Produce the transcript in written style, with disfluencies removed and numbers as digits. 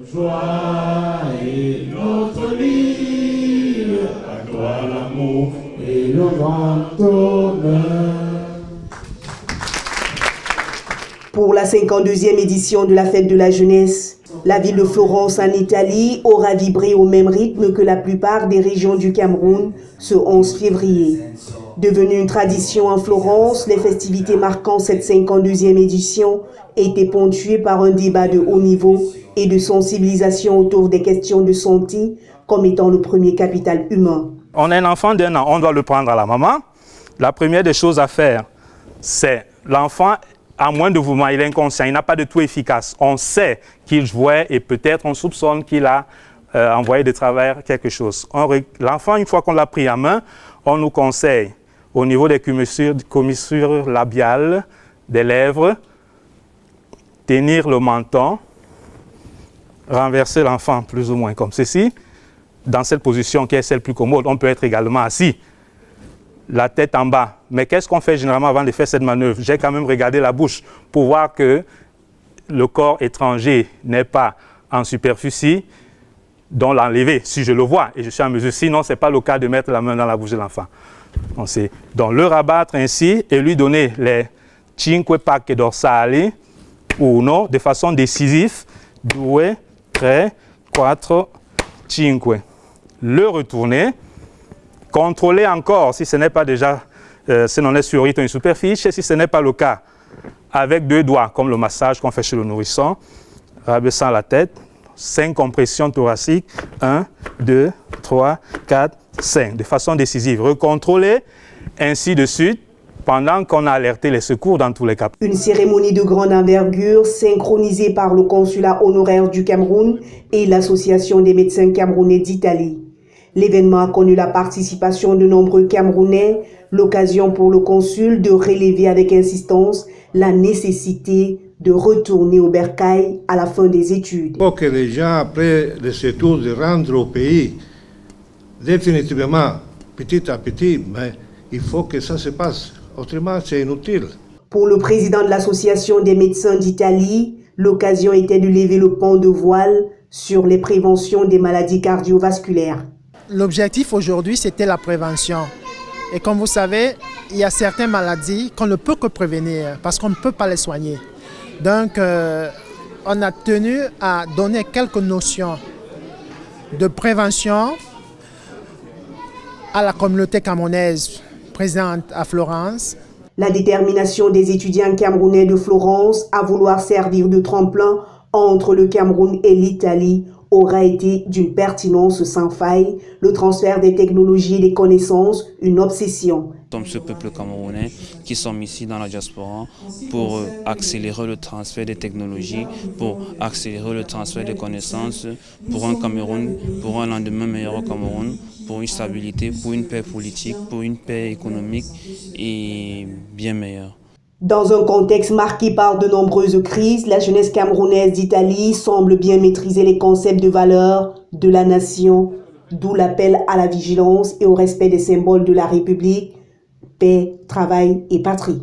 Joie est notre vie, à toi l'amour et le grand honneur. Pour la 52e édition de la Fête de la Jeunesse, la ville de Florence en Italie aura vibré au même rythme que la plupart des régions du Cameroun ce 11 février. Devenue une tradition en Florence, les festivités marquant cette 52e édition étaient ponctuées par un débat de haut niveau et de sensibilisation autour des questions de santé comme étant le premier capital humain. On a un enfant d'1 an, on doit le prendre à la maman. La première des choses à faire, c'est l'enfant, à moins de mouvement, il est inconscient, il n'a pas de tout efficace. On sait qu'il jouait et peut-être on soupçonne qu'il a envoyé de travers quelque chose. L'enfant, une fois qu'on l'a pris à main, on nous conseille au niveau des commissures labiales, des lèvres, tenir le menton, renverser l'enfant plus ou moins comme ceci, dans cette position qui est celle plus commode. On peut être également assis, la tête en bas. Mais qu'est-ce qu'on fait généralement avant de faire cette manœuvre? J'ai quand même regardé la bouche pour voir que le corps étranger n'est pas en superficie, dont l'enlever si je le vois et je suis en mesure. Sinon, ce n'est pas le cas de mettre la main dans la bouche de l'enfant. Donc le rabattre ainsi et lui donner les 5 pacche dorsali, 1, de façon décisive, 2, 3, 4, 5. Le retourner, contrôler encore si ce n'est pas déjà, si on est sur une superficie, si ce n'est pas le cas, avec 2 doigts, comme le massage qu'on fait chez le nourrisson, rabaissant la tête, 5 compressions thoraciques, 1, 2, 3, 4, 5, de façon décisive. Recontrôler, ainsi de suite, pendant qu'on a alerté les secours dans tous les cas. Une cérémonie de grande envergure synchronisée par le consulat honoraire du Cameroun et l'Association des médecins camerounais d'Italie. L'événement a connu la participation de nombreux Camerounais, l'occasion pour le consul de relever avec insistance la nécessité de retourner au bercail à la fin des études. Il faut que les gens, après le séjour, de rendre au pays, définitivement, petit à petit, mais il faut que ça se passe. Autrement, c'est inutile. Pour le président de l'Association des médecins d'Italie, l'occasion était de lever le pan de voile sur les préventions des maladies cardiovasculaires. L'objectif aujourd'hui, c'était la prévention. Et comme vous savez, il y a certaines maladies qu'on ne peut que prévenir parce qu'on ne peut pas les soigner. Donc, on a tenu à donner quelques notions de prévention à la communauté camerounaise présente à Florence. La détermination des étudiants camerounais de Florence à vouloir servir de tremplin entre le Cameroun et l'Italie aura été d'une pertinence sans faille, le transfert des technologies et des connaissances, une obsession. Nous sommes ce peuple camerounais qui sommes ici dans la diaspora pour accélérer le transfert des technologies, pour accélérer le transfert des connaissances pour un Cameroun, pour un lendemain meilleur au Cameroun, pour une stabilité, pour une paix politique, pour une paix économique et bien meilleure. Dans un contexte marqué par de nombreuses crises, la jeunesse camerounaise d'Italie semble bien maîtriser les concepts de valeur de la nation, d'où l'appel à la vigilance et au respect des symboles de la République, paix, travail et patrie.